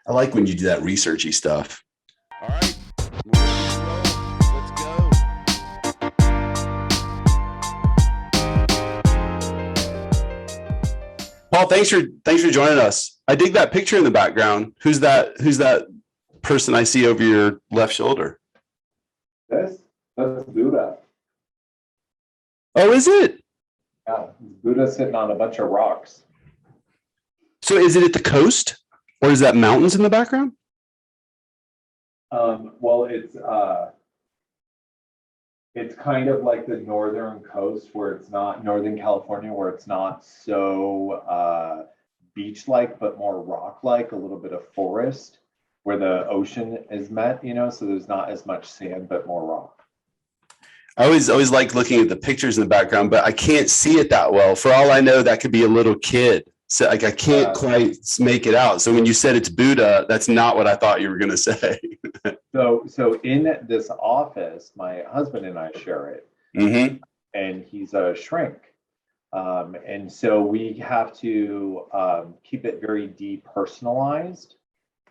I like when you do that researchy stuff. All right, we're ready to roll. Let's go. Paul, thanks for joining us. I dig that picture in the background. Who's that person I see over your left shoulder? That's Buddha. Oh, is it? Yeah, Buddha sitting on a bunch of rocks. So is it at the coast, or is that mountains in the background? Well, it's kind of like the northern coast where it's not Northern California, where it's not so beach-like, but more rock-like, a little bit of forest where the ocean is met, so there's not as much sand, but more rock. I always like looking at the pictures in the background, but I can't see it that well. For all I know, that could be a little kid. So like I can't quite make it out. So when you said it's Buddha, that's not what I thought you were going to say. So in this office, my husband and I share it, and he's a shrink. And so we have to keep it very depersonalized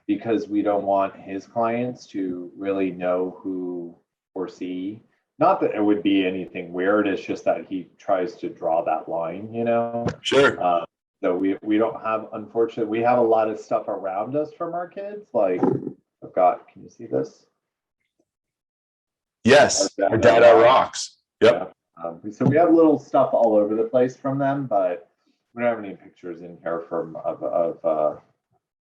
because we don't want his clients to really know who or see. Not that it would be anything weird. It's just that he tries to draw that line, Sure. So we don't have, unfortunately, we have a lot of stuff around us from our kids. Like I've got, can you see this? Yes, our data rocks. Yep. Yeah. So we have little stuff all over the place from them, but we don't have any pictures in here of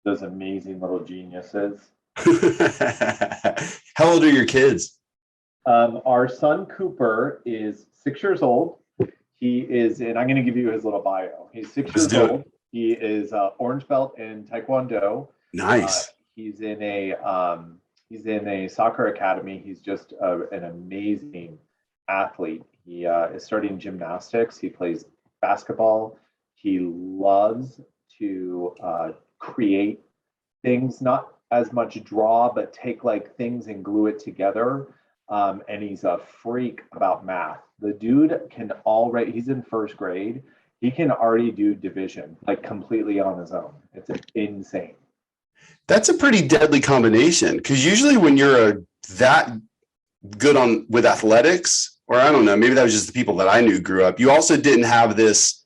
those amazing little geniuses. How old are your kids? Our son Cooper is 6 years old. He is, and I'm going to give you his little bio. He's 6 years old. He is orange belt in Taekwondo. Nice. He's in a soccer academy. He's just an amazing athlete. He is starting gymnastics. He plays basketball. He loves to create things, not as much draw, but take like things and glue it together. And he's a freak about math. The dude can already, he's in first grade. He can already do division, like completely on his own. It's insane. That's a pretty deadly combination, because usually when you're that good with athletics, or I don't know, maybe that was just the people that I knew grew up, you also didn't have this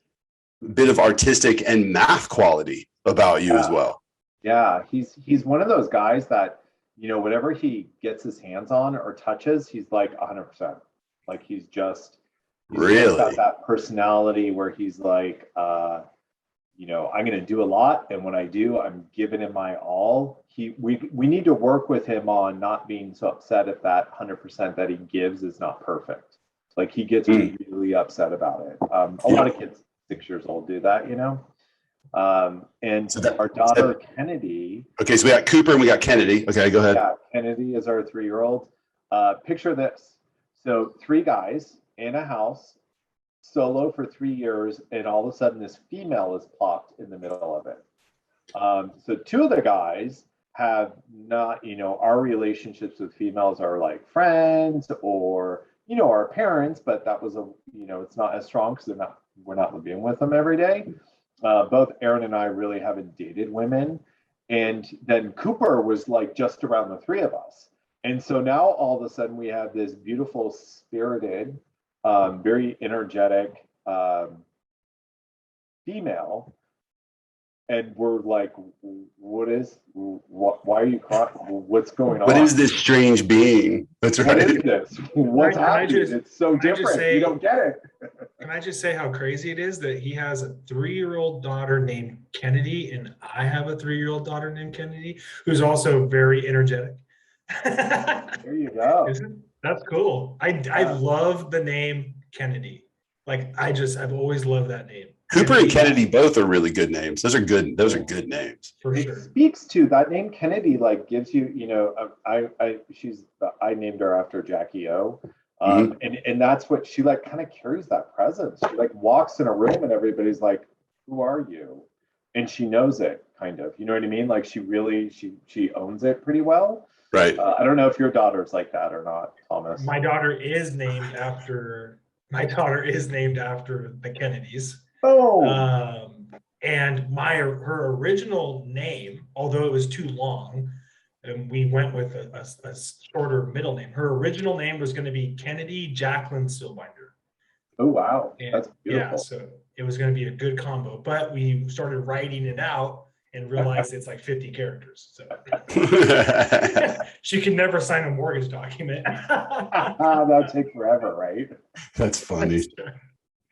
bit of artistic and math quality about you as well. Yeah, he's one of those guys that, whatever he gets his hands on or touches, he's like 100%. Like he's really got that personality where he's like, I'm going to do a lot, and when I do, I'm giving him my all. We need to work with him on not being so upset if that 100% that he gives is not perfect. Like he gets really upset about it. A lot of kids 6 years old do that, and so our daughter Kennedy. Okay, so we got Cooper and we got Kennedy. Okay, go ahead. Yeah, Kennedy is our 3-year-old. Picture this. So 3 guys in a house, solo for 3 years, and all of a sudden this female is plopped in the middle of it. So 2 of the guys have not, our relationships with females are like friends or, our parents, but that was it's not as strong because we're not living with them every day. Both Aaron and I really haven't dated women. And then Cooper was like just around the 3 of us. And so now all of a sudden we have this beautiful, spirited, very energetic female. And we're like, why are you crying? What's going on? What is this strange being? That's right. What is this? What's happening? It's so different. You don't get it. Can I just say how crazy it is that he has a 3-year-old daughter named Kennedy, and I have a 3-year-old daughter named Kennedy, who's also very energetic. There you go. That's cool. I love the name Kennedy. Like I've always loved that name. Cooper and Kennedy both are really good names. Those are good names. For it sure. Speaks to that name Kennedy, like gives you, I named her after Jackie O. And that's what she like kind of carries that presence. She like walks in a room and everybody's like, who are you? And she knows it kind of, you know what I mean? Like she really, she owns it pretty well. Right. I don't know if your daughter's like that or not, Thomas. My daughter is named after the Kennedys. Oh. And her original name, although it was too long, and we went with a shorter middle name. Her original name was going to be Kennedy Jacqueline Stillbinder. Oh, wow. And That's beautiful. yeah, so it was going to be a good combo, but we started writing it out and realized it's like 50 characters. So she could never sign a mortgage document. That would take forever, right? That's funny.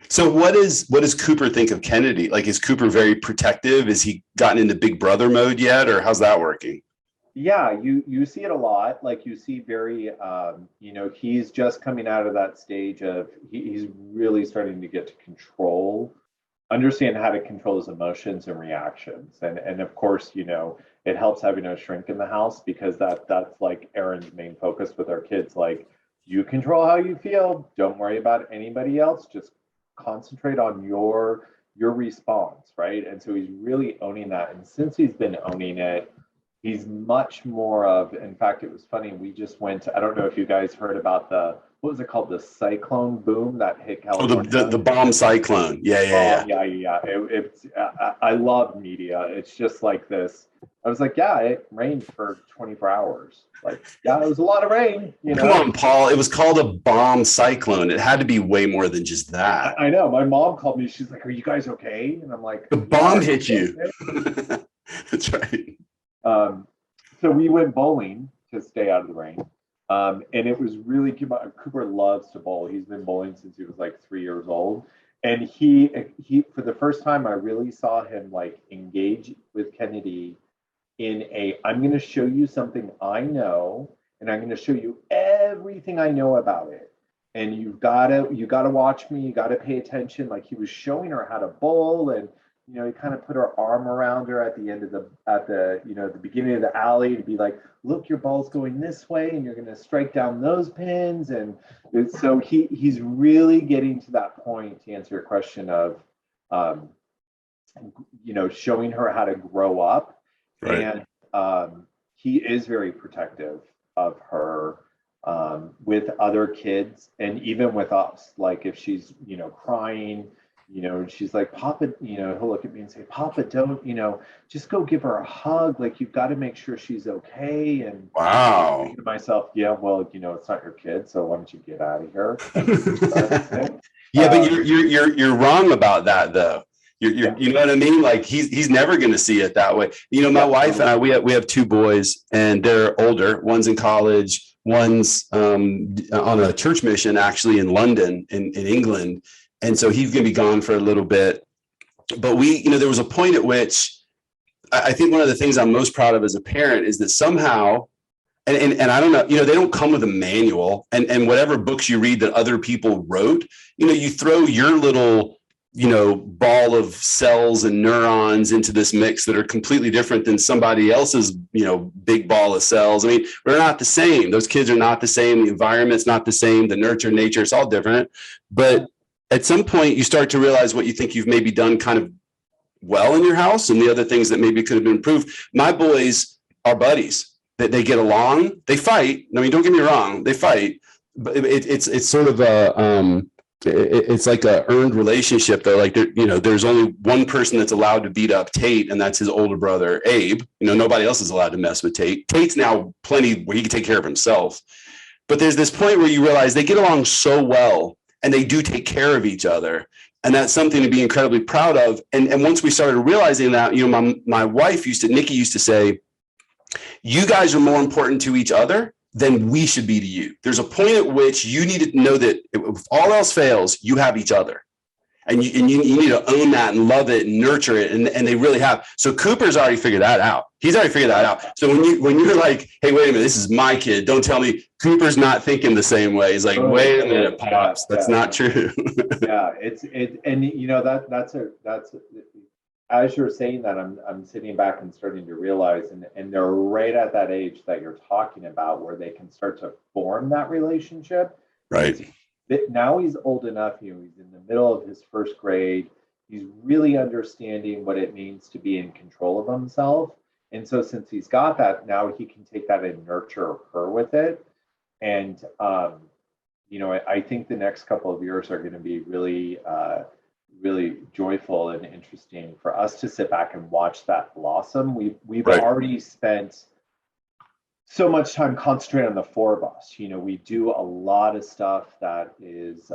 So what does Cooper think of Kennedy? Like, is Cooper very protective? Is he gotten into big brother mode yet, or how's that working? Yeah, you see it a lot. Like you see very, he's just coming out of that stage of he's really starting to get to understand how to control his emotions and reactions. And of course, it helps having a shrink in the house because that's like Aaron's main focus with our kids. Like, you control how you feel. Don't worry about anybody else. Just concentrate on your response, right? And so he's really owning that. And since he's been owning it, he's much more of, in fact, it was funny. We just went, I don't know if you guys heard about what was it called? The cyclone boom that hit California. Oh, the bomb cyclone. Yeah. Yeah. I love media. It's just like this. I was like, yeah, it rained for 24 hours. Like, yeah, it was a lot of rain. Come on, Paul. It was called a bomb cyclone. It had to be way more than just that. I know. My mom called me. She's like, "Are you guys okay?" And I'm like, the bomb hit you. That's right. So we went bowling to stay out of the rain. And it was really, Cooper loves to bowl. He's been bowling since he was like 3 years old. And he for the first time, I really saw him like engage with Kennedy in I'm going to show you something I know, and I'm going to show you everything I know about it. And you gotta watch me. You gotta pay attention. Like, he was showing her how to bowl, and he kind of put her arm around her at the beginning of the alley to be like, look, your ball's going this way and you're going to strike down those pins. And so he's really getting to that point, to answer your question, of, showing her how to grow up. Right. And he is very protective of her, with other kids and even with us. Like, if she's, crying, she's like, Papa, he'll look at me and say, Papa, don't, just go give her a hug. Like, you've got to make sure she's okay. And Wow. I think to myself, yeah, well, it's not your kid, so why don't you get out of here? Yeah, but you're wrong about that, though. You know what I mean? Like, he's never going to see it that way. My wife and I, we have two boys, and they're older. One's in college. One's on a church mission, actually, in London, in England. And so he's going to be gone for a little bit. But there was a point at which I think one of the things I'm most proud of as a parent is that somehow, and I don't know, they don't come with a manual, and whatever books you read that other people wrote, you throw your little, ball of cells and neurons into this mix that are completely different than somebody else's, big ball of cells. I mean, we're not the same. Those kids are not the same. The environment's not the same. The nurture, nature, it's all different. But at some point, you start to realize what you think you've maybe done kind of well in your house, and the other things that maybe could have been improved. My boys are buddies. That they get along. They fight. I mean, don't get me wrong. They fight, but it's sort of it's like a earned relationship, though. Like, there's only one person that's allowed to beat up Tate, and that's his older brother, Abe. Nobody else is allowed to mess with Tate. Tate's now plenty where he can take care of himself. But there's this point where you realize they get along so well, and they do take care of each other. And that's something to be incredibly proud of. And once we started realizing that, my wife Nikki used to say, you guys are more important to each other than we should be to you. There's a point at which you need to know that if all else fails, you have each other. And you need to own that and love it and nurture it. And they really have. So Cooper's already figured that out. He's already figured that out. So when you're like, hey, wait a minute, this is my kid. Don't tell me. Cooper's not thinking the same way. He's like, wait a minute, Pops. That's not true. Yeah, that's as you're saying that, I'm sitting back and starting to realize, and they're right at that age that you're talking about, where they can start to form that relationship. Right. Now he's old enough, he's in the middle of his first grade. He's really understanding what it means to be in control of himself. And so since he's got that, now he can take that and nurture her with it. And, I think the next couple of years are going to be really, really joyful and interesting for us to sit back and watch that blossom. We've Right. already spent so much time concentrating on the four of us. We do a lot of stuff that is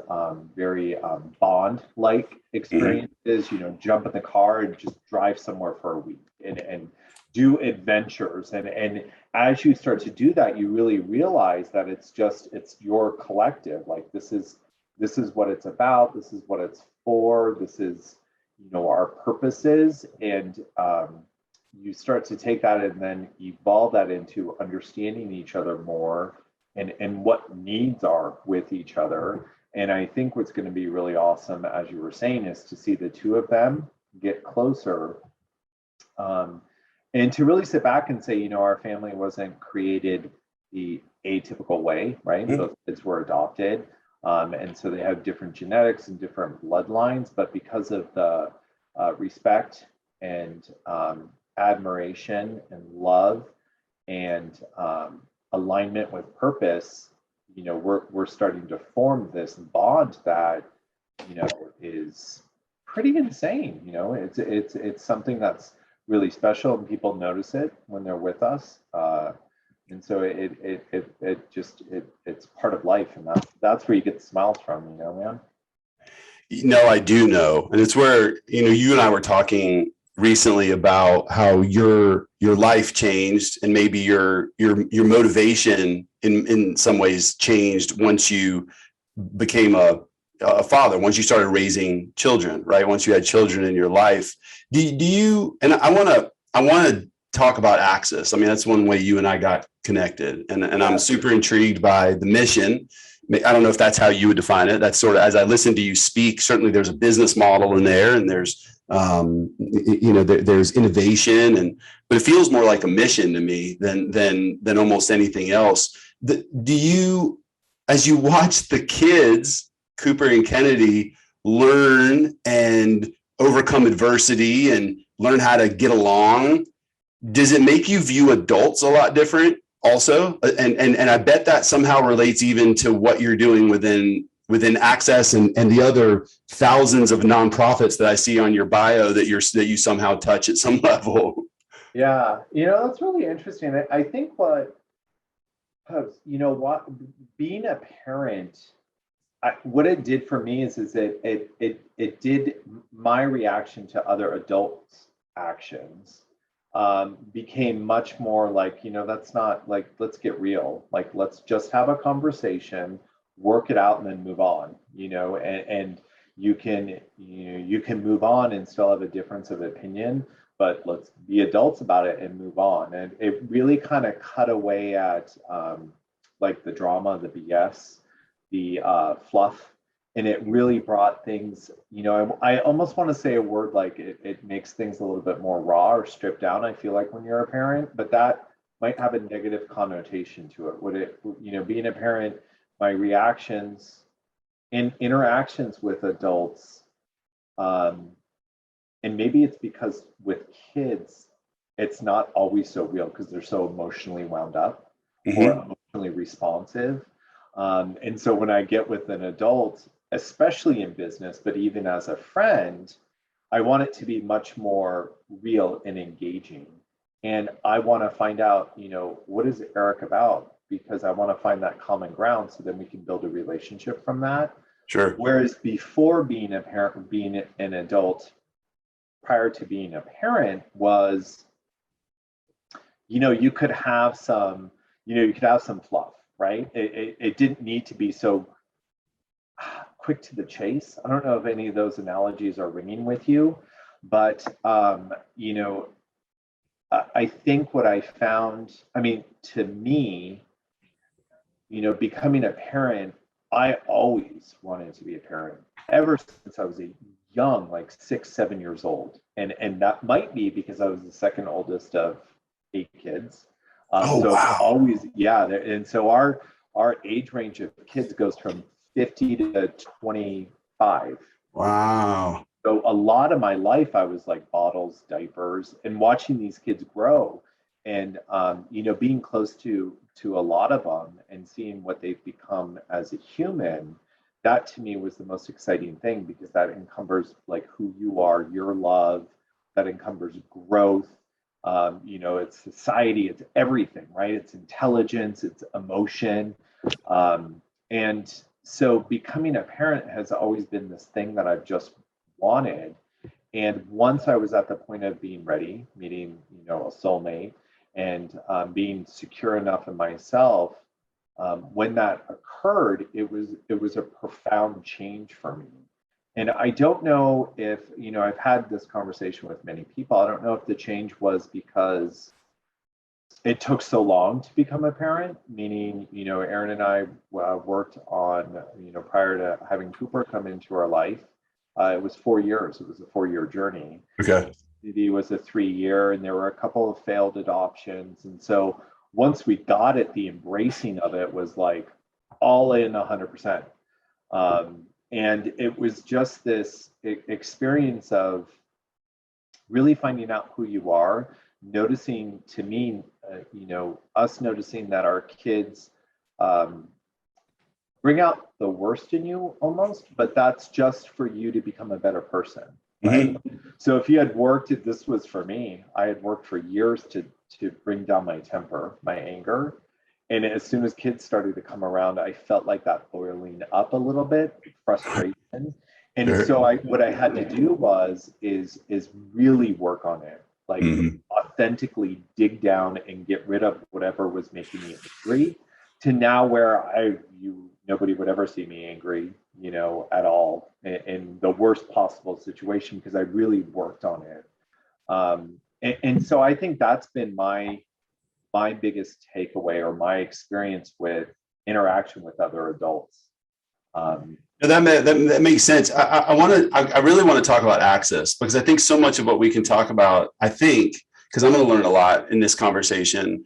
very bond-like experiences. Jump in the car and just drive somewhere for a week and do adventures. And as you start to do that, you really realize that it's your collective. Like this is what it's about. This is what it's for. This is our purposes. And you start to take that and then evolve that into understanding each other more and what needs are with each other. And I think what's going to be really awesome, as you were saying, is to see the two of them get closer, and to really sit back and say, our family wasn't created the atypical way, right? Mhm. Those kids were adopted. And so they have different genetics and different bloodlines, but because of the respect and admiration and love and alignment with purpose, we're starting to form this bond that is pretty insane. It's something that's really special, and people notice it when they're with us. And so it's part of life, and that's where you get the smiles from, man. No, I do know. And it's where, you and I were talking recently about how your life changed, and maybe your motivation in some ways changed once you became a father, once you started raising children, right? Once you had children in your life. Do you, and I want to talk about Access. I mean, that's one way you and I got connected, and I'm super intrigued by the mission. I don't know if that's how you would define it. That's sort of, as I listen to you speak, certainly there's a business model in there, and there's there's innovation, but it feels more like a mission to me than almost anything else. Do you, as you watch the kids, Cooper and Kennedy, learn and overcome adversity and learn how to get along, does it make you view adults a lot different also? And I bet that somehow relates even to what you're doing within Access and the other thousands of nonprofits that I see on your bio that you somehow touch at some level. Yeah, that's really interesting. I think what being a parent, what it did for me is it did my reaction to other adults' actions became much more like, that's not like, let's get real. Like, let's just have a conversation, work it out, and then move on, and you can move on and still have a difference of opinion, but let's be adults about it and move on. And it really kind of cut away at like the drama, the BS, the fluff, and it really brought things, I almost want to say a word like it makes things a little bit more raw or stripped down, I feel like, when you're a parent, but that might have a negative connotation to it. Would it, being a parent, my reactions and interactions with adults, and maybe it's because with kids, it's not always so real because they're so emotionally wound up or emotionally responsive. And so when I get with an adult, especially in business, but even as a friend, I want it to be much more real and engaging. And I want to find out, what is Eric about? Because I want to find that common ground so then we can build a relationship from that. Sure. Whereas before being a parent, being an adult, prior to being a parent was, you could have some, fluff, right? It didn't need to be so quick to the chase. I don't know if any of those analogies are ringing with you, but I think what I found, to me, becoming a parent, I always wanted to be a parent ever since I was a young, like 6, 7 years old. And that might be because I was the second oldest of 8 kids. Wow. Always, yeah. And so our age range of kids goes from 50 to 25. Wow. So a lot of my life, I was like bottles, diapers, and watching these kids grow, and being close to a lot of them and seeing what they've become as a human. that to me was the most exciting thing, because that encumbers like who you are, your love, that encumbers growth. It's society, it's everything, right? It's intelligence, it's emotion. And so becoming a parent has always been this thing that I've just wanted. And once I was at the point of being ready, meeting, a soulmate, and being secure enough in myself, when that occurred, it was a profound change for me. And I don't know if, I've had this conversation with many people. I don't know if the change was because it took so long to become a parent, meaning, Aaron and I worked on, prior to having Cooper come into our life, it was 4 years. It was a 4-year journey. Okay. It was a 3-year, and there were a couple of failed adoptions. And so once we got it, the embracing of it was like all in 100%. And it was just this experience of really finding out who you are, noticing, to me, us noticing that our kids bring out the worst in you almost, but that's just for you to become a better person, right? Mm-hmm. So if you had worked, this was for me, I had worked for years to bring down my temper, my anger. And as soon as kids started to come around, I felt like that boiling up a little bit, frustration. And so what I had to do is really work on it, like authentically dig down and get rid of whatever was making me angry, to now where nobody would ever see me angry, at all, in the worst possible situation, because I really worked on it. And so I think that's been my biggest takeaway, or my experience with interaction with other adults. That makes sense. I really want to talk about access, because I think so much of what we can talk about, because I'm going to learn a lot in this conversation,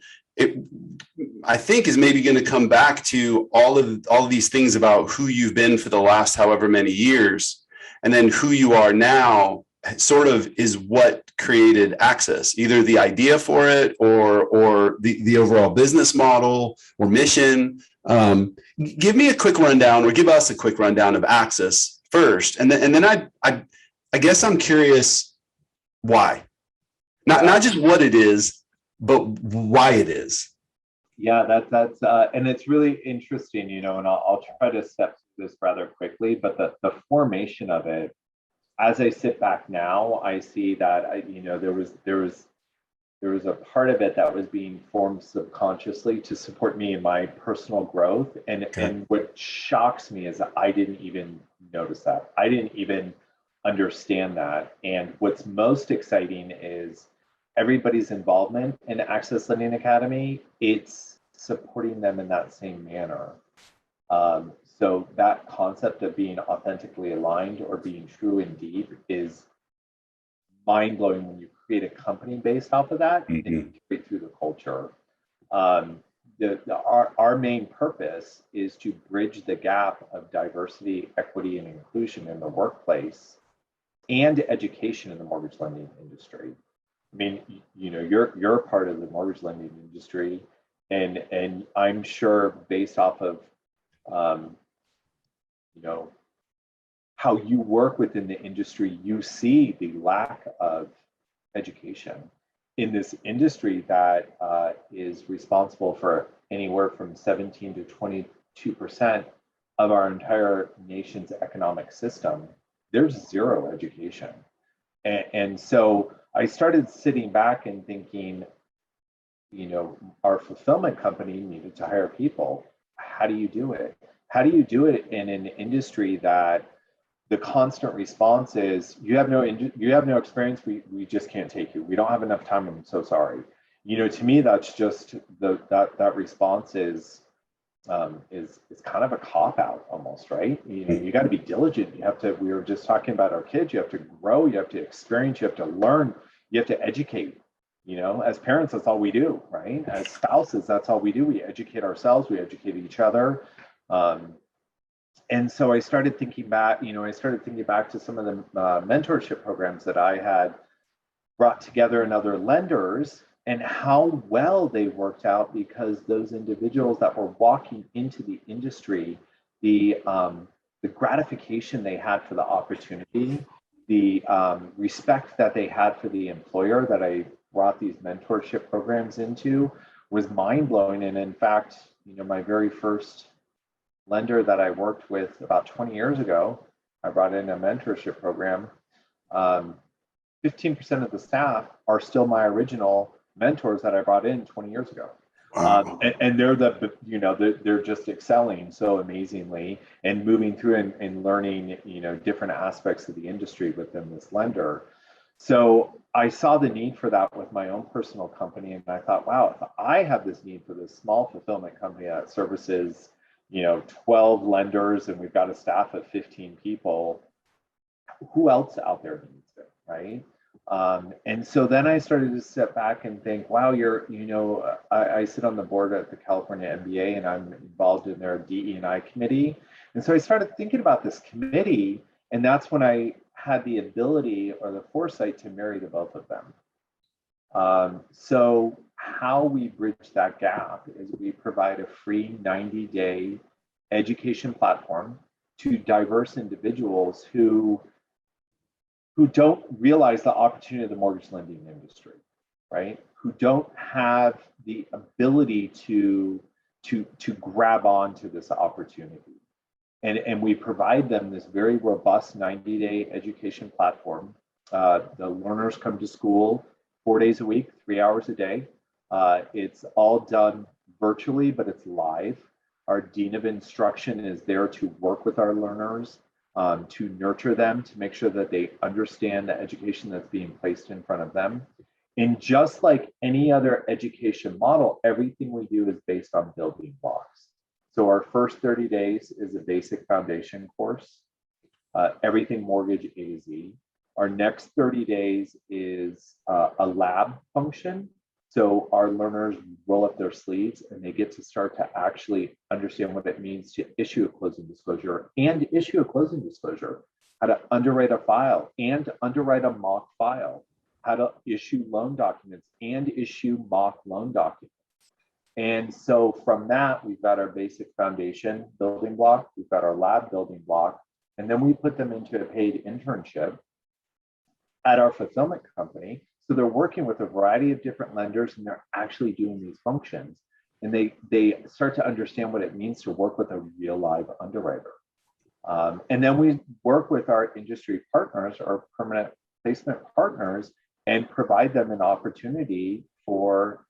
I think is maybe going to come back to all of these things about who you've been for the last however many years, and then who you are now sort of is what created access, either the idea for it or the overall business model or mission. Give me a quick rundown, or give us a quick rundown of access first, and then I guess I'm curious why, not just what it is, but why it is. Yeah, that's and it's really interesting, and I'll try to step through this rather quickly, but the formation of it, as I sit back now, I see that there was a part of it that was being formed subconsciously to support me in my personal growth. And what shocks me is that I didn't even notice that. I didn't even understand that. And what's most exciting is everybody's involvement in Access Lending Academy. It's supporting them in that same manner. So that concept of being authentically aligned, or being true and deep, is mind-blowing when you create a company based off of that, and you carry through the culture. Our main purpose is to bridge the gap of diversity, equity, and inclusion in the workplace and education in the mortgage lending industry. I mean, you're part of the mortgage lending industry, and I'm sure, based off of how you work within the industry, you see the lack of education in this industry that is responsible for anywhere from 17 to 22% of our entire nation's economic system. There's zero education. And so I started sitting back and thinking, our fulfillment company needed to hire people. How do you do it? How do you do it in an industry that the constant response is, you have no experience, we just can't take you. We don't have enough time, I'm so sorry. To me, that's just that response is kind of a cop-out almost, right? You got to be diligent. We were just talking about our kids, you have to grow, you have to experience, you have to learn, you have to educate. As parents, that's all we do, right? As spouses, that's all we do. We educate ourselves, we educate each other. And so I started thinking back, to some of the mentorship programs that I had brought together in other lenders, and how well they worked out, because those individuals that were walking into the industry, the the gratification they had for the opportunity, the respect that they had for the employer that I brought these mentorship programs into was mind blowing. And in fact, my very first lender that I worked with about 20 years ago, I brought in a mentorship program. 15% of the staff are still my original mentors that I brought in 20 years ago. Wow. And they're they're just excelling so amazingly and moving through and learning, different aspects of the industry within this lender. So I saw the need for that with my own personal company. And I thought, wow, if I have this need for this small fulfillment company that services, 12 lenders, and we've got a staff of 15 people, who else out there needs it, right? And so then I started to step back and think, wow, I sit on the board at the California MBA, and I'm involved in their DE&I committee. And so I started thinking about this committee, and that's when I had the ability or the foresight to marry the both of them. So how we bridge that gap is we provide a free 90-day education platform to diverse individuals who don't realize the opportunity of the mortgage lending industry, right? Who don't have the ability to grab onto this opportunity. And we provide them this very robust 90-day education platform. The learners come to school 4 days a week, 3 hours a day. It's all done virtually, but it's live. Our Dean of Instruction is there to work with our learners, to nurture them, to make sure that they understand the education that's being placed in front of them. And just like any other education model, everything we do is based on building blocks. So our first 30 days is a basic foundation course, everything mortgage A to Z. Our next 30 days is a lab function. So our learners roll up their sleeves and they get to start to actually understand what it means to issue a closing disclosure and issue a closing disclosure, how to underwrite a file and underwrite a mock file, how to issue loan documents and issue mock loan documents. And so from that, we've got our basic foundation building block, we've got our lab building block, and then we put them into a paid internship at our fulfillment company. So they're working with a variety of different lenders and they're actually doing these functions. And they start to understand what it means to work with a real live underwriter. And then we work with our industry partners, our permanent placement partners, and provide them an opportunity for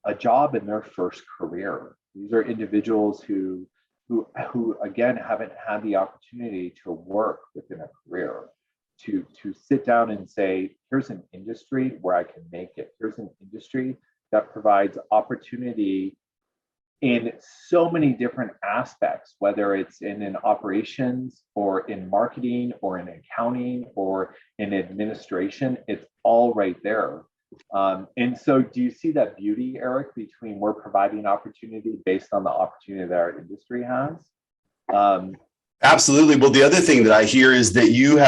a job in their first career. These are individuals who again haven't had the opportunity to work within a career, to sit down and say, here's an industry where I can make it. Here's an industry that provides opportunity in so many different aspects, whether it's in an operations or in marketing or in accounting or in administration, it's all right there. And so do you see that beauty, Eric, between we're providing opportunity based on the opportunity that our industry has? Absolutely. Well, the other thing that I hear is that you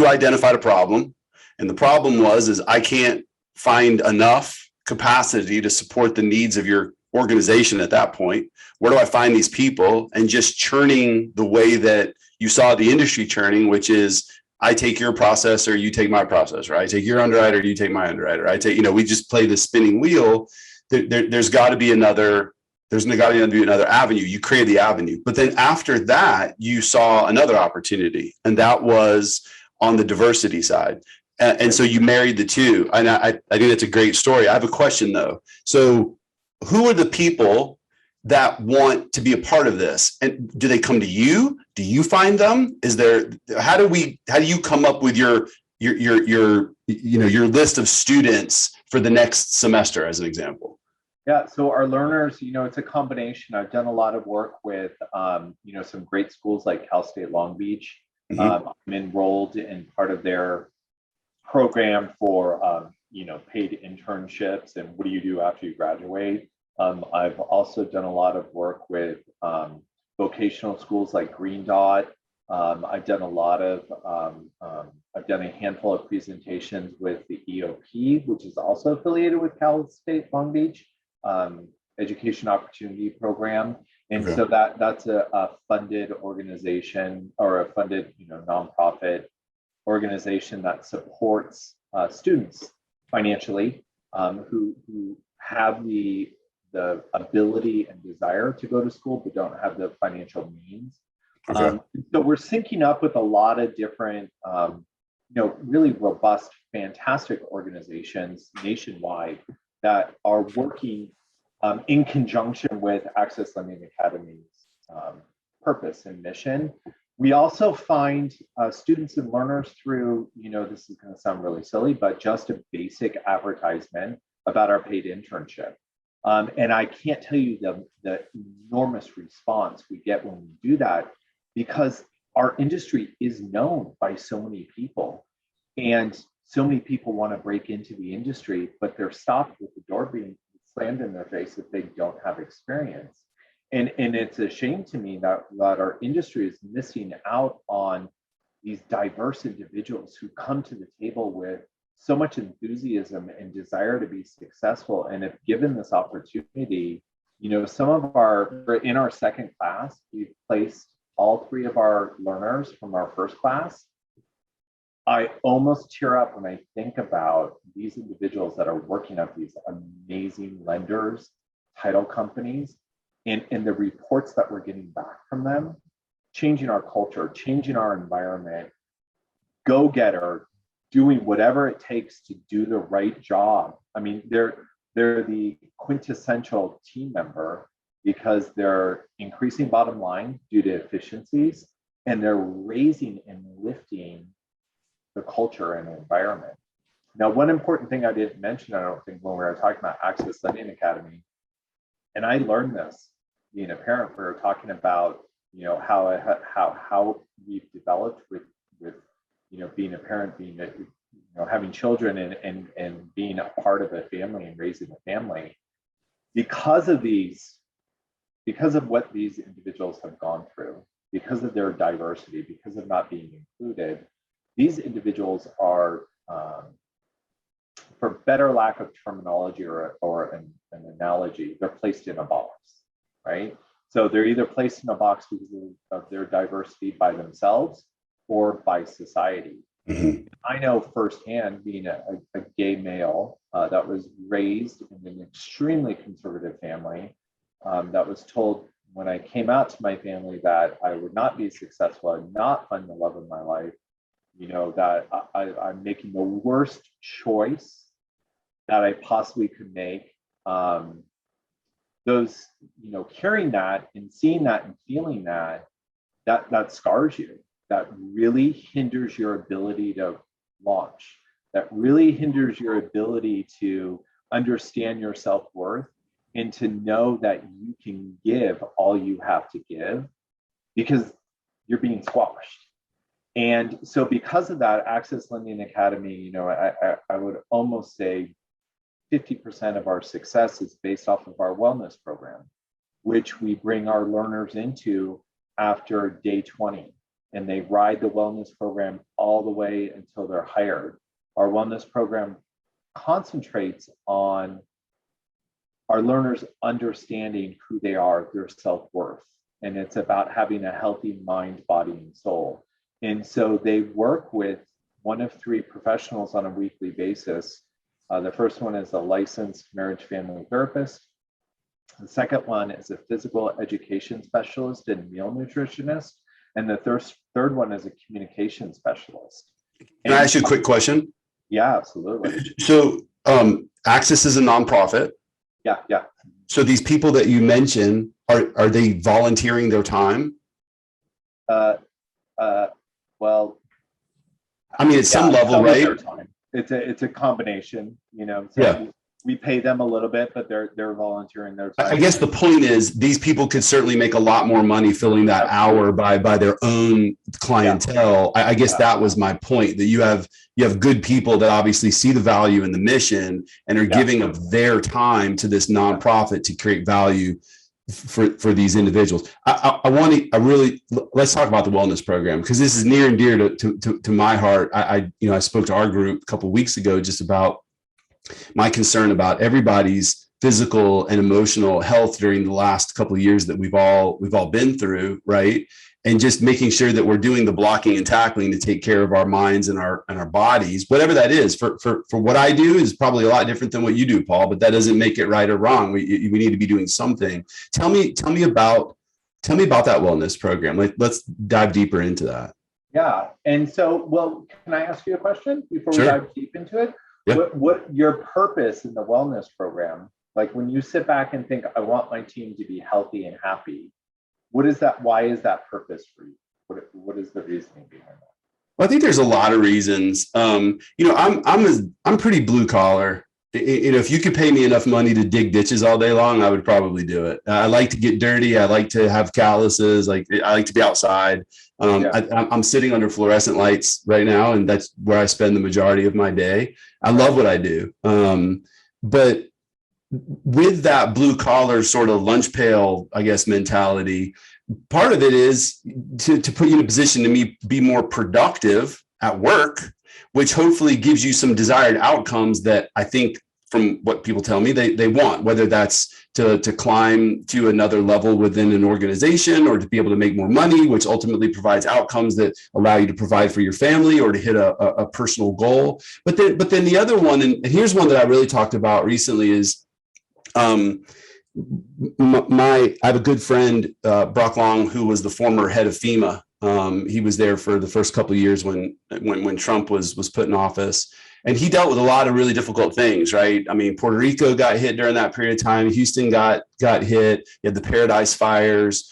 identified a problem, and the problem is I can't find enough capacity to support the needs of your organization at that point. Where do I find these people? And just churning the way that you saw the industry churning, which is I take your process or you take my process, right? I take your underwriter, you take my underwriter. We just play the spinning wheel. There's got to be another avenue. You create the avenue. But then after that, you saw another opportunity, and that was on the diversity side. And so you married the two. And I think that's a great story. I have a question though. So who are the people that want to be a part of this? And do they come to you? Do you find them? How do you come up with your list of students for the next semester, as an example? Yeah, so our learners, it's a combination. I've done a lot of work with, some great schools like Cal State Long Beach. Mm-hmm. I'm enrolled in part of their program for, paid internships and what do you do after you graduate. I've also done a lot of work with vocational schools like Green Dot. I've done a handful of presentations with the EOP, which is also affiliated with Cal State Long Beach. Education Opportunity Program. And Okay. so that's a funded organization or a funded, nonprofit organization that supports students financially who have the ability and desire to go to school but don't have the financial means. Okay. So we're syncing up with a lot of different, really robust, fantastic organizations nationwide that are working in conjunction with Access Lending Academy's purpose and mission. We also find students and learners through, this is going to sound really silly, but just a basic advertisement about our paid internship. And I can't tell you the enormous response we get when we do that, because our industry is known by so many people. And so many people want to break into the industry, but they're stopped with the door being slammed in their face if they don't have experience. And it's a shame to me that our industry is missing out on these diverse individuals who come to the table with so much enthusiasm and desire to be successful. And if given this opportunity, some of in our second class, we've placed all 3 of our learners from our first class. I almost tear up when I think about these individuals that are working at these amazing lenders, title companies, and the reports that we're getting back from them, changing our culture, changing our environment, go-getter, doing whatever it takes to do the right job. I mean, they're the quintessential team member because they're increasing bottom line due to efficiencies, and they're raising and lifting the culture and environment. Now, one important thing I didn't mention, I don't think, when we were talking about Access Lending Academy, and I learned this being a parent, we were talking about, how we've developed with being a parent, having children and being a part of a family and raising a family. Because of what these individuals have gone through, because of their diversity, because of not being included, these individuals are, for better lack of terminology or an analogy, they're placed in a box, right? So they're either placed in a box because of their diversity by themselves or by society. Mm-hmm. I know firsthand, being a gay male that was raised in an extremely conservative family, that was told when I came out to my family that I would not be successful, I would not find the love of my life, that I'm making the worst choice that I possibly could make. Carrying that and seeing that and feeling that scars you, that really hinders your ability to launch, that really hinders your ability to understand your self-worth and to know that you can give all you have to give because you're being squashed. And so because of that, Access Lending Academy, I would almost say 50% of our success is based off of our wellness program, which we bring our learners into after day 20. And they ride the wellness program all the way until they're hired. Our wellness program concentrates on our learners understanding who they are, their self-worth. And it's about having a healthy mind, body, and soul. And so they work with one of 3 professionals on a weekly basis. The first one is a licensed marriage family therapist. The second one is a physical education specialist and meal nutritionist. And the third one is a communication specialist. Can I ask you a quick question? Yeah, absolutely. So Access is a nonprofit. Yeah. So these people that you mentioned, are they volunteering their time? Well, I mean, at some level, right? It's a combination, So Yeah. we pay them a little bit, but they're volunteering their time. I guess the point is these people could certainly make a lot more money filling that hour by their own clientele. I guess that was my point, that you have good people that obviously see the value in the mission and are giving of their time to this nonprofit to create value for these individuals. Let's talk about the wellness program, because this is near and dear to my heart. I spoke to our group a couple of weeks ago just about my concern about everybody's physical and emotional health during the last couple of years that we've all been through, right? And just making sure that we're doing the blocking and tackling to take care of our minds and our bodies, whatever that is. For what I do is probably a lot different than what you do, Paul, but that doesn't make it right or wrong. We need to be doing something. Tell me about that wellness program. Let's dive deeper into that. Yeah. And so, well, can I ask you a question before Sure. we dive deep into it? Yeah. What your purpose in the wellness program, like when you sit back and think, I want my team to be healthy and happy, what is that? Why is that purpose for you? What is the reasoning behind that? Well, I think there's a lot of reasons. I'm pretty blue collar. If you could pay me enough money to dig ditches all day long, I would probably do it. I like to get dirty. I like to have calluses. I like to be outside. I'm sitting under fluorescent lights right now, and that's where I spend the majority of my day. I love what I do. But with that blue collar sort of lunch pail, I guess, mentality, part of it is to put you in a position to be more productive at work, which hopefully gives you some desired outcomes that I think, from what people tell me, they want, whether that's to climb to another level within an organization, or to be able to make more money, which ultimately provides outcomes that allow you to provide for your family or to hit a personal goal. But then the other one, and here's one that I really talked about recently, is I have a good friend, Brock Long, who was the former head of FEMA. He was there for the first couple of years when Trump was put in office, and he dealt with a lot of really difficult things, right? I mean, Puerto Rico got hit during that period of time. Houston got hit. You had the Paradise fires.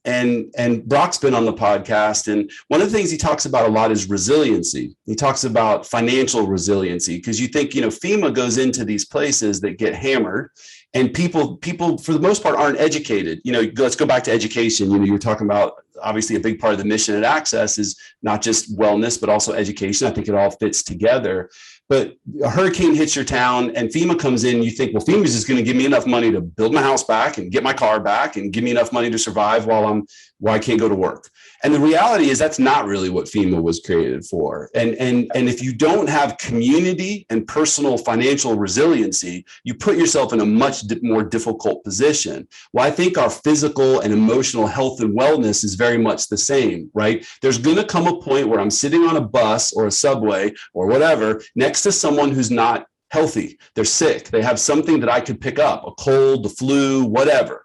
And Brock's been on the podcast, and one of the things he talks about a lot is resiliency. He talks about financial resiliency, because you think, FEMA goes into these places that get hammered, and people for the most part aren't educated. Let's go back to education. You're talking about, obviously, a big part of the mission at Access is not just wellness, but also education. I think it all fits together. But a hurricane hits your town and FEMA comes in, you think, well, FEMA is just going to give me enough money to build my house back and get my car back and give me enough money to survive while I can't go to work. And the reality is that's not really what FEMA was created for. And if you don't have community and personal financial resiliency, you put yourself in a much more difficult position. Well, I think our physical and emotional health and wellness is very much the same, right? There's going to come a point where I'm sitting on a bus or a subway or whatever next to someone who's not healthy. They're sick. They have something that I could pick up, a cold, the flu, whatever.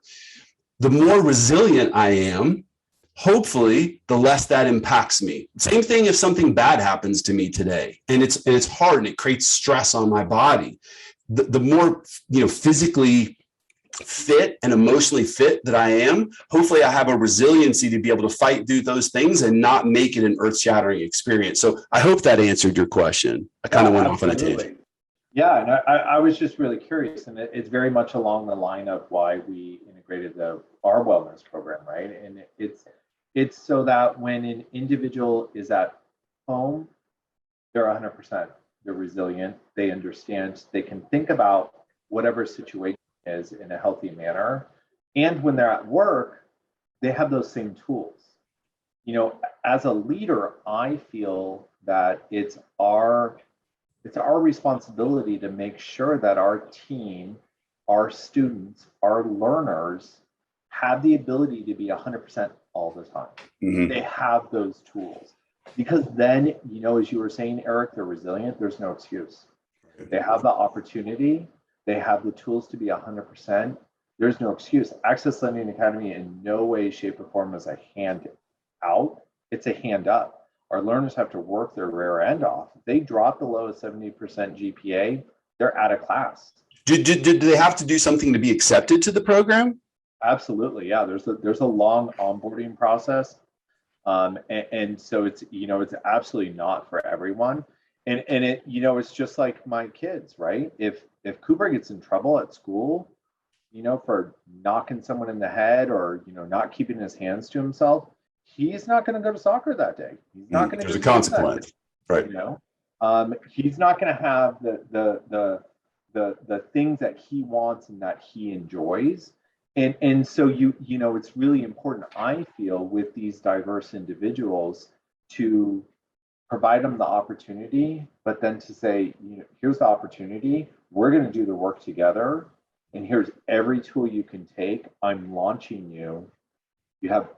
The more resilient I am, hopefully, the less that impacts me. Same thing if something bad happens to me today, and it's hard and it creates stress on my body. The more physically fit and emotionally fit that I am, hopefully I have a resiliency to be able to fight through those things and not make it an earth-shattering experience. So I hope that answered your question. I kind of went off on a tangent. Yeah, and I was just really curious, and it's very much along the line of why we integrated our wellness program, right? And it's so that when an individual is at home, they're 100%. They're resilient. They understand. They can think about whatever situation is in a healthy manner. And when they're at work, they have those same tools. As a leader, I feel that it's our responsibility to make sure that our team, our students, our learners have the ability to be 100% all the time. Mm-hmm. They have those tools, because then, as you were saying, Eric, they're resilient. There's no excuse. They have the opportunity. They have the tools to be 100%. There's no excuse. Access Lending Academy in no way, shape, or form is a hand out. It's a hand up. Our learners have to work their rear end off. If they drop below a 70% GPA, they're out of class. Do they have to do something to be accepted to the program? Absolutely, yeah. There's a long onboarding process, and so it's absolutely not for everyone, and it it's just like my kids, right? If Cooper gets in trouble at school, for knocking someone in the head or not keeping his hands to himself, he's not going to go to soccer that day. He's not going to. There's a consequence, right? He's not going to have the things that he wants and that he enjoys. And so it's really important, I feel, with these diverse individuals to provide them the opportunity, but then to say, here's the opportunity. We're going to do the work together. and here's every tool you can take. I'm launching you. You have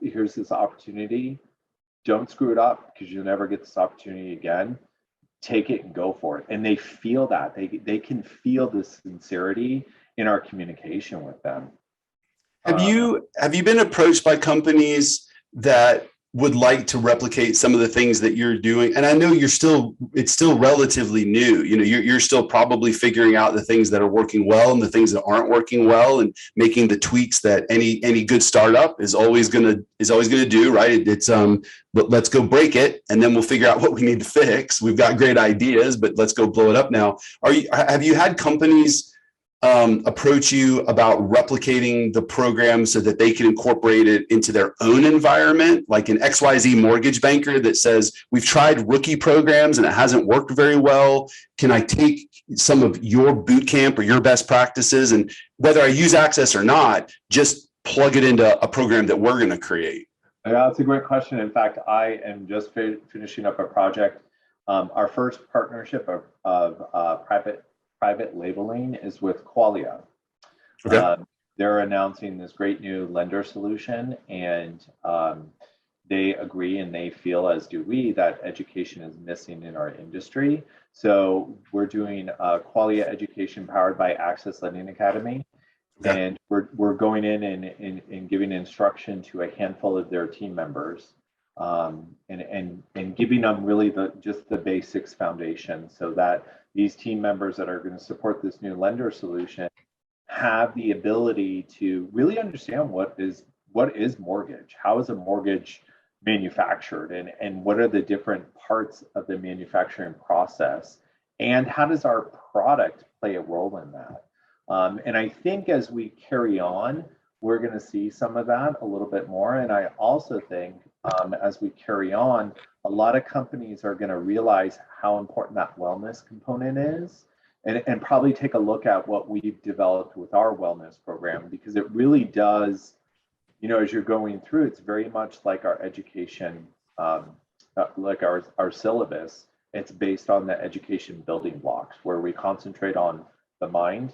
here's this opportunity. Don't screw it up because you'll never get this opportunity again. Take it and go for it. And they feel that. They can feel the sincerity in our communication with them. Have you been approached by companies that would like to replicate some of the things that you're doing? And I know it's still relatively new. You're still probably figuring out the things that are working well and the things that aren't working well, and making the tweaks that any good startup is always gonna do, right? But let's go break it, and then we'll figure out what we need to fix. We've got great ideas, but let's go blow it up now. Have you had companies approach you about replicating the program so that they can incorporate it into their own environment, like an XYZ mortgage banker that says, we've tried rookie programs and it hasn't worked very well. Can I take some of your boot camp or your best practices, and whether I use Access or not, just plug it into a program that we're going to create? Yeah, that's a great question. In fact, I am just finishing up a project. Our first partnership of private labeling is with Qualia. Okay. They're announcing this great new lender solution, and they agree and they feel, as do we, that education is missing in our industry. So we're doing Qualia education powered by Access Lending Academy. Okay. And we're going in and giving instruction to a handful of their team members, and giving them really just the basics foundation, so that these team members that are going to support this new lender solution have the ability to really understand what is mortgage, how is a mortgage manufactured, and what are the different parts of the manufacturing process, and how does our product play a role in that. And I think as we carry on, we're going to see some of that a little bit more. And I also think as we carry on, a lot of companies are going to realize how important that wellness component is, and probably take a look at what we've developed with our wellness program, because it really does, as you're going through, it's very much like our education, like our syllabus. It's based on the education building blocks, where we concentrate on the mind,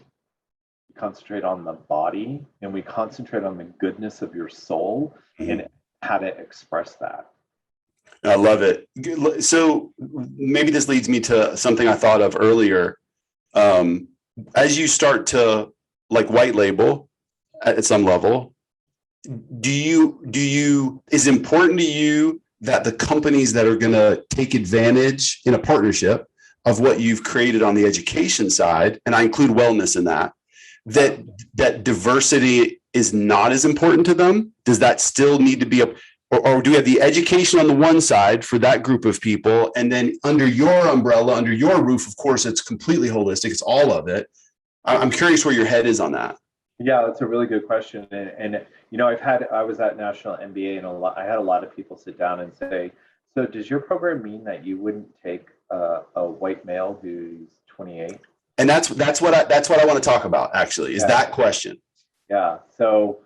we concentrate on the body, and we concentrate on the goodness of your soul and how to express that. I love it. So maybe this leads me to something I thought of earlier. As you start to white label at some level, is it important to you that the companies that are going to take advantage in a partnership of what you've created on the education side, and I include wellness in that diversity is not as important to them? Does that still need to be or do we have the education on the one side for that group of people, and then under your umbrella, under your roof, of course, it's completely holistic, it's all of it? I'm curious where your head is on that. Yeah, that's a really good question. And I was at National MBA, and I had a lot of people sit down and say, so does your program mean that you wouldn't take a white male who's 28? And that's what I want to talk about, actually, is that question. Yeah. So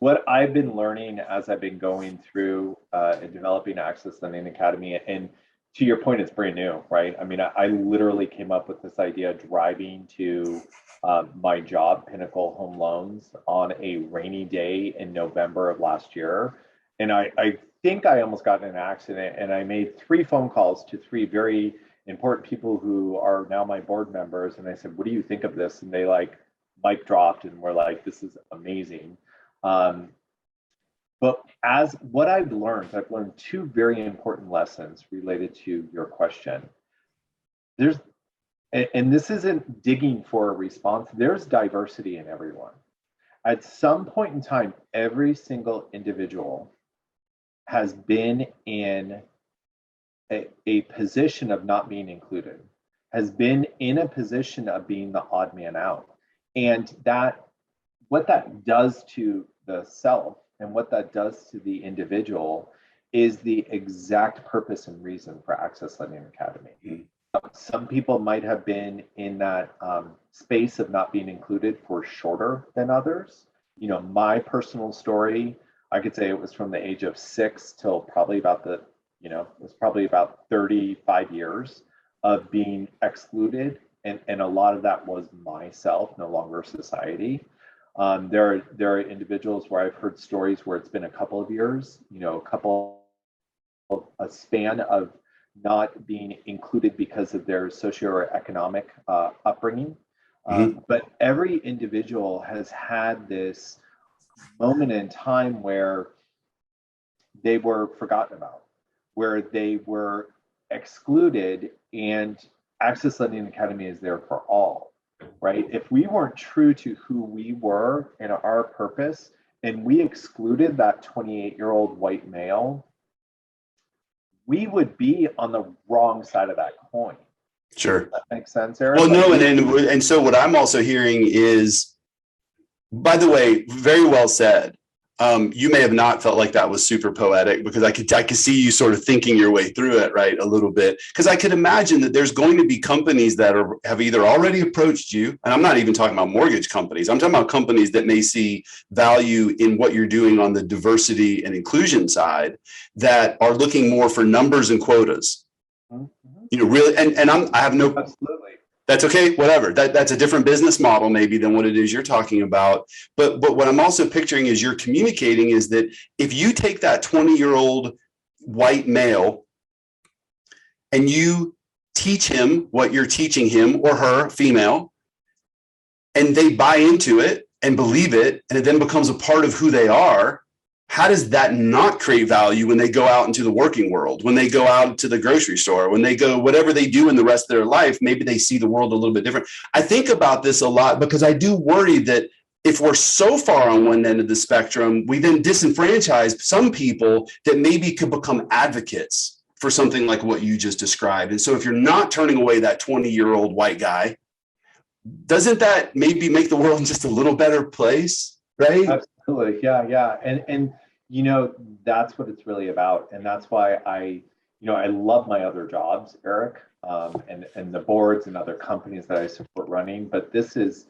what I've been learning as I've been going through and developing Access Lending Academy, and to your point, it's brand new, right? I mean, I literally came up with this idea driving to my job, Pinnacle Home Loans, on a rainy day in November of last year. And I think I almost got in an accident, and I made 3 phone calls to 3 very important people who are now my board members. And I said, what do you think of this? And they mic dropped and were like, this is amazing. But as what I've learned 2 very important lessons related to your question. And this isn't digging for a response, there's diversity in everyone. At some point in time, every single individual has been in a position of not being included, has been in a position of being the odd man out. And what that does to the self and what that does to the individual is the exact purpose and reason for Access Lending Academy. Mm-hmm. Some people might have been in that space of not being included for shorter than others. My personal story, I could say it was from the age of 6 till probably about it was probably about 35 years of being excluded And a lot of that was myself, no longer society. There are individuals where I've heard stories where it's been a couple of years, a span of not being included because of their socioeconomic upbringing. But every individual has had this moment in time where they were forgotten about, where they were excluded, and Access Lending Academy is there for all, right? If we weren't true to who we were and our purpose, and we excluded that 28-year-old white male, we would be on the wrong side of that coin. Sure. Does that make sense, Eric? Well, no, and so what I'm also hearing is, by the way, very well said. You may have not felt like that was super poetic, because I could see you sort of thinking your way through it, right, a little bit. Because I could imagine that there's going to be companies that have either already approached you, and I'm not even talking about mortgage companies. I'm talking about companies that may see value in what you're doing on the diversity and inclusion side, that are looking more for numbers and quotas. Really, and I have no. Absolutely. That's okay, whatever. That's a different business model maybe than what it is you're talking about. But what I'm also picturing is you're communicating is that if you take that 20-year-old white male and you teach him what you're teaching him, or her, female, and they buy into it and believe it, and it then becomes a part of who they are, how does that not create value when they go out into the working world, when they go out to the grocery store, when they go, whatever they do in the rest of their life, maybe they see the world a little bit different. I think about this a lot because I do worry that if we're so far on one end of the spectrum, we then disenfranchise some people that maybe could become advocates for something like what you just described. And so if you're not turning away that 20-year-old white guy, doesn't that maybe make the world just a little better place, right? Absolutely. Yeah. And that's what it's really about. And that's why I love my other jobs, Eric, and the boards and other companies that I support running. But this is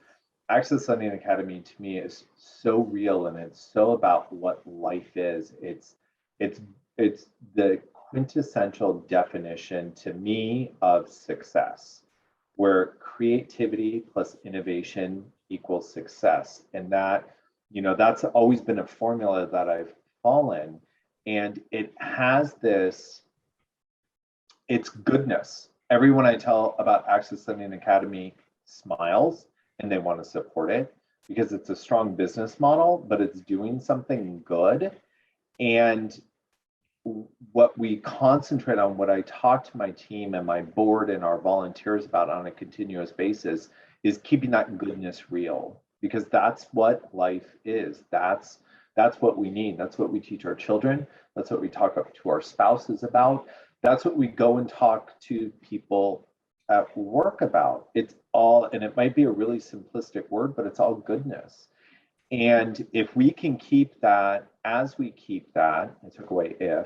Access Lending Academy, to me, is so real, and it's so about what life is. It's the quintessential definition to me of success, where creativity plus innovation equals success. And that's always been a formula that I've fallen, and it has it's goodness. Everyone I tell about Access Lending Academy smiles, and they want to support it because it's a strong business model, but it's doing something good. And what we concentrate on, what I talk to my team and my board and our volunteers about on a continuous basis, is keeping that goodness real, because that's what life is. That's what we need. That's what we teach our children. That's what we talk to our spouses about. That's what we go and talk to people at work about. It's all, and it might be a really simplistic word, but it's all goodness. And if we can keep that, as we keep that a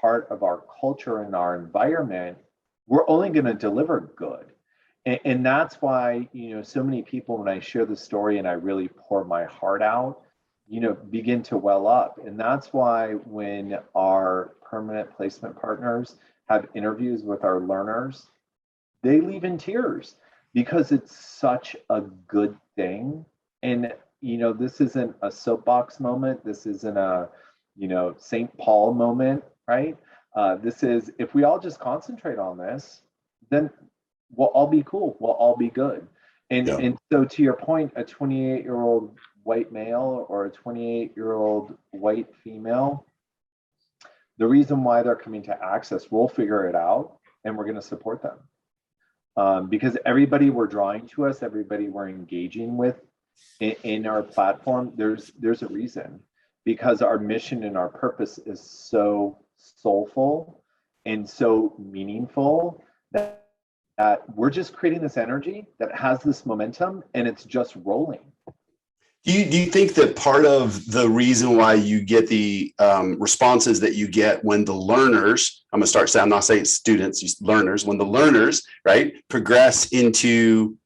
part of our culture and our environment, we're only going to deliver good. And that's why, so many people, when I share the story and I really pour my heart out, begin to well up. And that's why when our permanent placement partners have interviews with our learners, they leave in tears because it's such a good thing. And, this isn't a soapbox moment. This isn't a, St. Paul moment, right? This is, if we all just concentrate on this, then we'll all be cool. We'll all be good. And so to your point, a 28-year-old white male or a 28-year-old white female, the reason why they're coming to Access, we'll figure it out, and we're going to support them. Because everybody we're drawing to us, everybody we're engaging with in our platform, there's a reason, because our mission and our purpose is so soulful and so meaningful that we're just creating this energy that has this momentum, and it's just rolling. Do you think that part of the reason why you get the responses that you get when the learners, I'm not saying students, learners, when the learners, right, progress into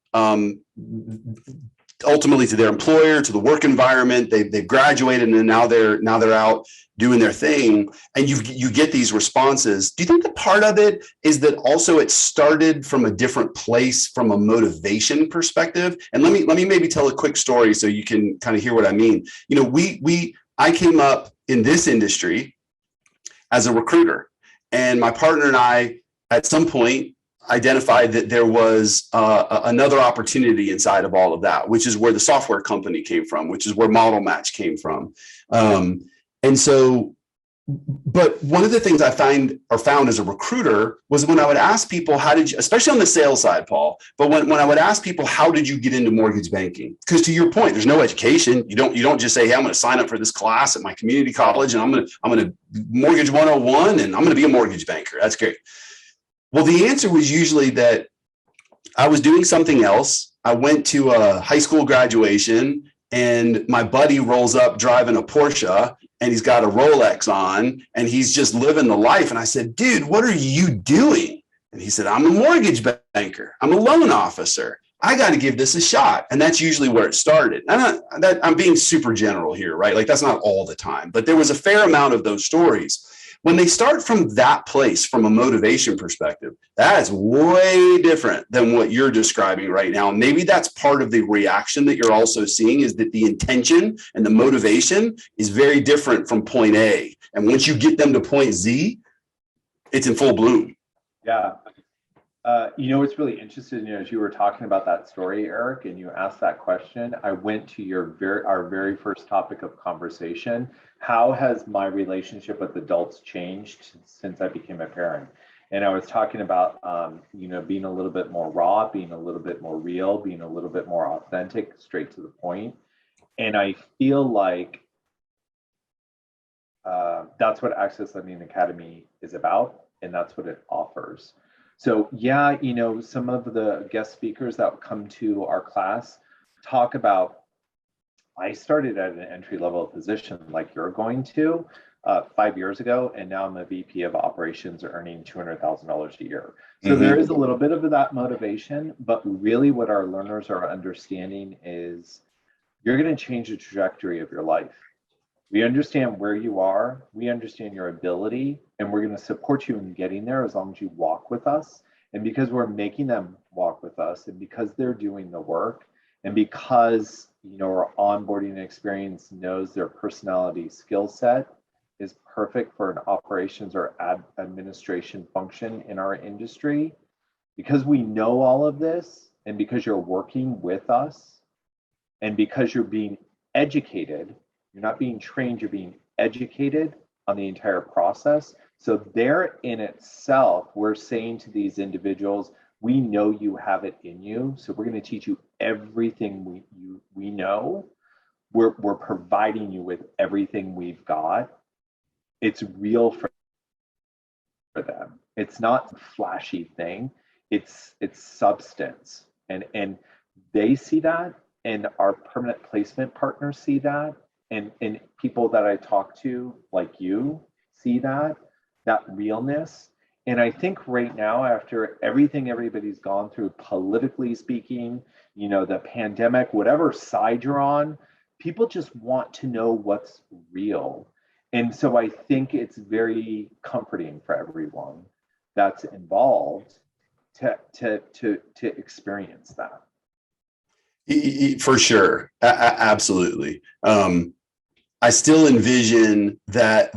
ultimately to their employer, to the work environment, they've graduated and now they're out doing their thing, and you get these responses. Do you think that part of it is that also it started from a different place from a motivation perspective? And let me maybe tell a quick story so you can kind of hear what I mean. You know, I came up in this industry as a recruiter, and my partner and I at some point identified that there was another opportunity inside of all of that, which is where the software company came from, which is where Model Match came from. And so, but one of the things I found as a recruiter was when I would ask people, how did you, especially on the sales side, Paul, but when I would ask people, how did you get into mortgage banking? Because to your point, there's no education. You don't just say, hey, I'm going to sign up for this class at my community college and I'm going to mortgage 101 and I'm going to be a mortgage banker. That's great. Well, the answer was usually that I was doing something else. I went to a high school graduation and my buddy rolls up driving a Porsche and he's got a Rolex on and he's just living the life. And I said, dude, what are you doing? And he said, I'm a mortgage banker. I'm a loan officer. I got to give this a shot. And that's usually where it started. I'm being super general here, right? Like that's not all the time, but there was a fair amount of those stories. When they start from that place, from a motivation perspective, that is way different than what you're describing right now. And maybe that's part of the reaction that you're also seeing, is that the intention and the motivation is very different from point A. And once you get them to point Z, it's in full bloom. Yeah. You know, what's really interesting, you know, as you were talking about that story, Eric, and you asked that question, I went to our very first topic of conversation. How has my relationship with adults changed since I became a parent? And I was talking about, you know, being a little bit more raw, being a little bit more real, being a little bit more authentic, straight to the point. And I feel like that's what Access Lending Academy is about, and that's what it offers. So yeah, you know, some of the guest speakers that come to our class talk about, I started at an entry-level position like you're going to 5 years ago, and now I'm a VP of operations earning $200,000 a year. So there is a little bit of that motivation, but really what our learners are understanding is you're going to change the trajectory of your life. We understand where you are, we understand your ability, and we're going to support you in getting there as long as you walk with us. And because we're making them walk with us, and because they're doing the work, and because, you know, our onboarding experience knows their personality skill set is perfect for an operations or administration function in our industry, because we know all of this, and because you're working with us, and because you're being educated, you're not being trained, you're being educated on the entire process. So there in itself, we're saying to these individuals, we know you have it in you. So we're going to teach you everything we know. We're providing you with everything we've got. It's real for them. It's not a flashy thing. It's substance. And they see that, and our permanent placement partners see that. And people that I talk to, like you, see that realness. And I think right now, after everything everybody's gone through, politically speaking, you know, the pandemic, whatever side you're on, people just want to know what's real. And so I think it's very comforting for everyone that's involved to experience that. For sure. Absolutely. I still envision that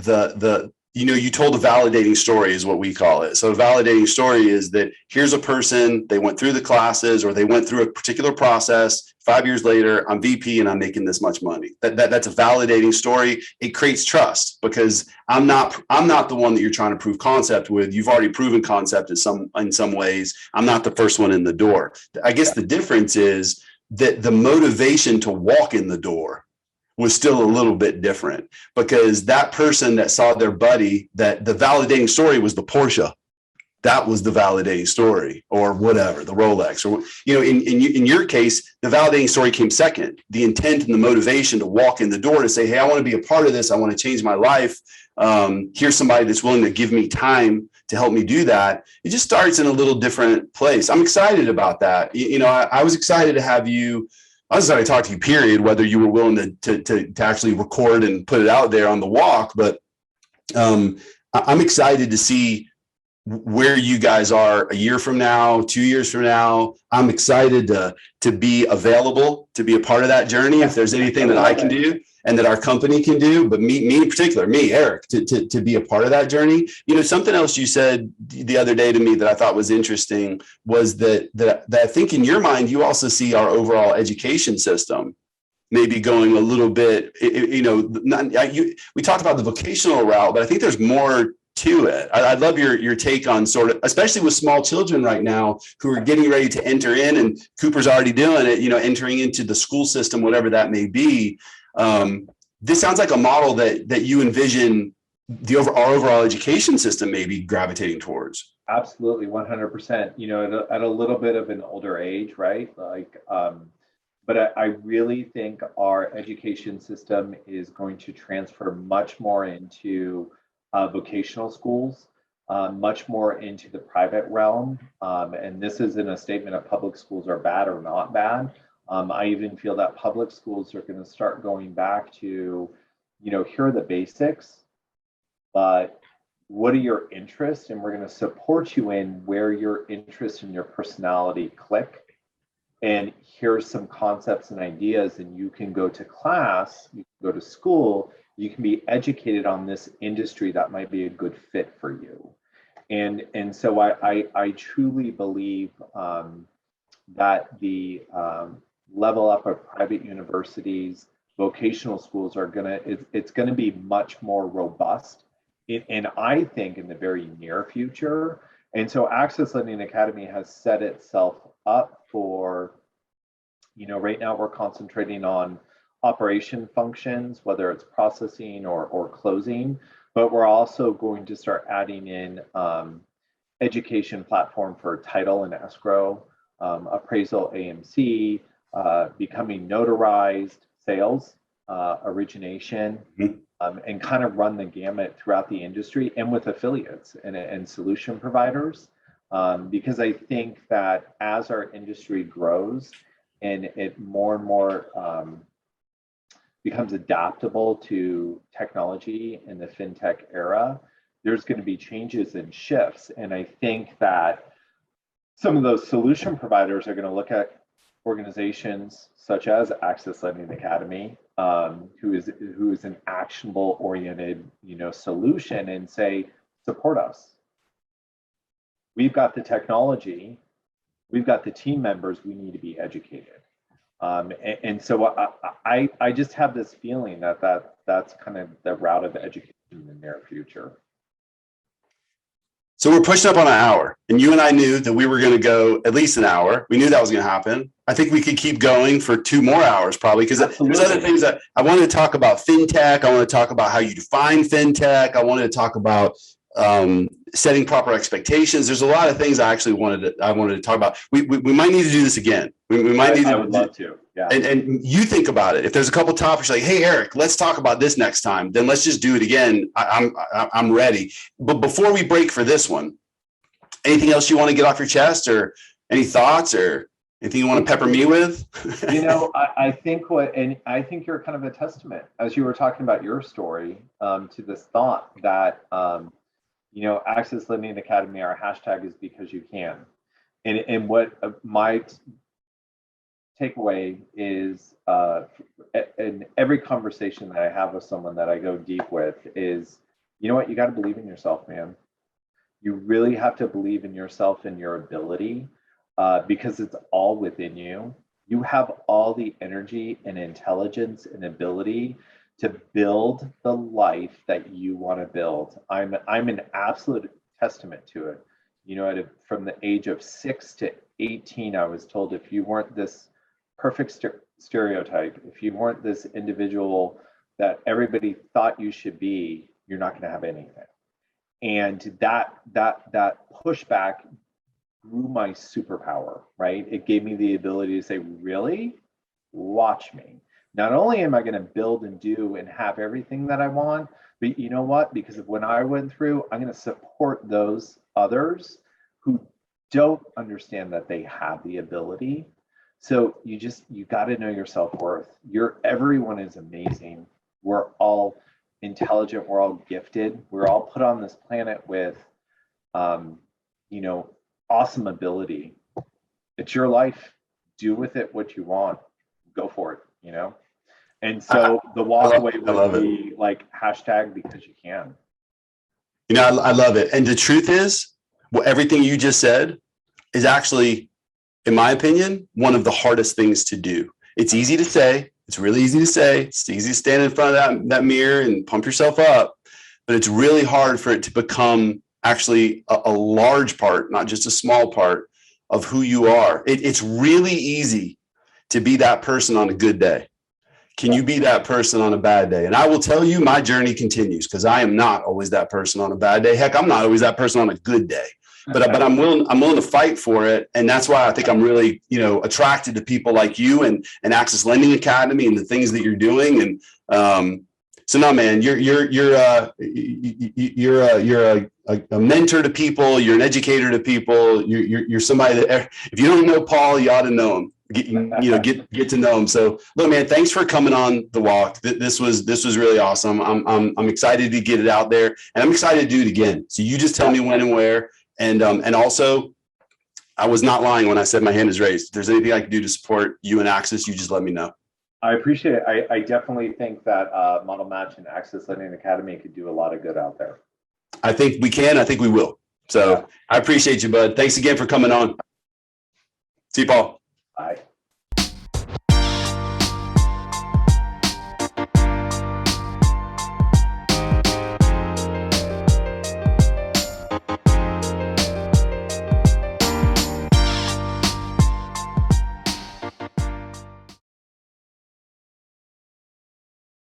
you know, you told a validating story is what we call it. So a validating story is that here's a person, they went through the classes or they went through a particular process. 5 years later, I'm VP and I'm making this much money. That's a validating story. It creates trust because I'm not the one that you're trying to prove concept with. You've already proven concept in some ways. I'm not the first one in the door. I guess the difference is that the motivation to walk in the door was still a little bit different, because that person that saw their buddy, that the validating story was the Porsche. That was the validating story, or whatever, the Rolex, or, you know, in your case, the validating story came second. The intent and the motivation to walk in the door to say, hey, I want to be a part of this. I want to change my life. Here's somebody that's willing to give me time to help me do that. It just starts in a little different place. I'm excited about that. You know, I was excited to have you. I was excited to talk to you, period, whether you were willing to actually record and put it out there on the walk. But I'm excited to see where you guys are a year from now, 2 years from now. I'm excited to be available, to be a part of that journey. If there's anything that I can do and that our company can do, but me in particular, me, Eric, to be a part of that journey. You know, something else you said the other day to me that I thought was interesting was that I think in your mind, you also see our overall education system maybe going a little bit, we talked about the vocational route, but I think there's more to it. I'd love your take on sort of, especially with small children right now who are getting ready to enter in, and Cooper's already doing it, entering into the school system, whatever that may be. This sounds like a model that you envision our overall education system may be gravitating towards. Absolutely, 100%. At a little bit of an older age, right? But I really think our education system is going to transfer much more into vocational schools, much more into the private realm. And this isn't a statement of public schools are bad or not bad. I even feel that public schools are going to start going back to, here are the basics, but what are your interests? And we're going to support you in where your interests and your personality click. And here's some concepts and ideas, and you can go to class, you can go to school, you can be educated on this industry that might be a good fit for you. And so I truly believe that the level up of private universities, vocational schools it's gonna be much more robust. And I think in the very near future. And so Access Lending Academy has set itself up for, right now we're concentrating on operation functions, whether it's processing or closing, but we're also going to start adding in education platform for title and escrow, appraisal AMC, becoming notarized, sales, origination, and kind of run the gamut throughout the industry and with affiliates and solution providers. Because I think that as our industry grows and it more and more becomes adaptable to technology in the fintech era, there's going to be changes and shifts. And I think that some of those solution providers are going to look at organizations such as Access Lending Academy, who is an actionable oriented, solution, and say, support us. We've got the technology, we've got the team members, we need to be educated. And so I just have this feeling that's kind of the route of education in the near future. So we're pushing up on an hour, and you and I knew that we were going to go at least an hour. We knew that was going to happen. I think we could keep going for 2 more hours probably, because there's other things that I wanted to talk about. Fintech. I want to talk about how you define fintech. I wanted to talk about setting proper expectations. There's a lot of things I actually wanted to talk about. We might need to do this again. We might need to. I would love to. Yeah. And you think about it. If there's a couple topics like, hey, Eric, let's talk about this next time, then let's just do it again. I'm ready. But before we break for this one, anything else you want to get off your chest, or any thoughts, or anything you want to pepper me with? I think you're kind of a testament, as you were talking about your story, to this thought that, Access Lending Academy, our hashtag is because you can. And what my takeaway is, in every conversation that I have with someone that I go deep with, is, you got to believe in yourself, man. You really have to believe in yourself and your ability, because it's all within you. You have all the energy and intelligence and ability to build the life that you want to build. I'm an absolute testament to it. From the age of 6 to 18, I was told, if you weren't this perfect stereotype, if you weren't this individual that everybody thought you should be, you're not going to have anything. And that pushback grew my superpower, right? It gave me the ability to say, really? Watch me. Not only am I going to build and do and have everything that I want, but you know what? Because of when I went through, I'm going to support those others who don't understand that they have the ability. So you got to know your self-worth. Everyone is amazing. We're all intelligent. We're all gifted. We're all put on this planet with, awesome ability. It's your life. Do with it what you want. Go for it, And so the walk away would be like hashtag because you can. I love it. And the truth is, everything you just said is actually, in my opinion, one of the hardest things to do. It's easy to say. It's really easy to say. It's easy to stand in front of that mirror and pump yourself up. But it's really hard for it to become actually a large part, not just a small part of who you are. It's really easy to be that person on a good day. Can you be that person on a bad day? And I will tell you, my journey continues because I am not always that person on a bad day. Heck, I'm not always that person on a good day. But I'm willing to fight for it. And that's why I think I'm really, attracted to people like you and Access Lending Academy and the things that you're doing. And so no, man, you're a mentor to people. You're an educator to people. You're somebody that, if you don't know Paul, you ought to know him. Get to know him. So look, man, thanks for coming on the walk. This was really awesome. I'm excited to get it out there, and I'm excited to do it again. So you just tell me when and where. And also, I was not lying when I said my hand is raised. If there's anything I can do to support you and Access, you just let me know. I appreciate it. I definitely think that Model Match and Access Lending Academy could do a lot of good out there. I think we can. I think we will. So I appreciate you, bud. Thanks again for coming on. See you, Paul. Bye.